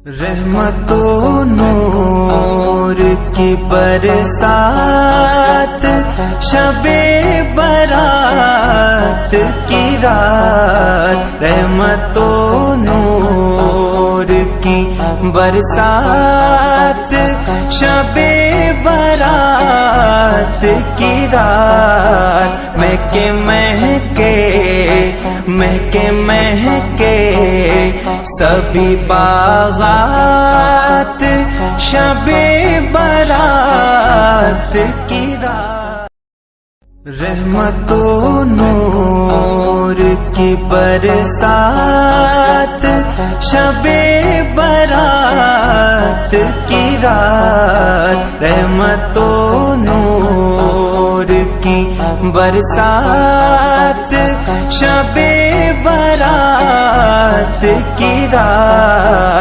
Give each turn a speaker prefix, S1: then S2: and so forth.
S1: رحمت و نور کی برسات، شب برات کی رات، رحمت و نور کی برسات، شب برات کی رات، مہکے مہکے مہکے مہکے سبھی باغات، شب برات کی رات، رحمت و نور کی برسات، شب برات کی رات، رحمت و نور کی برسات، شب برات کی رات،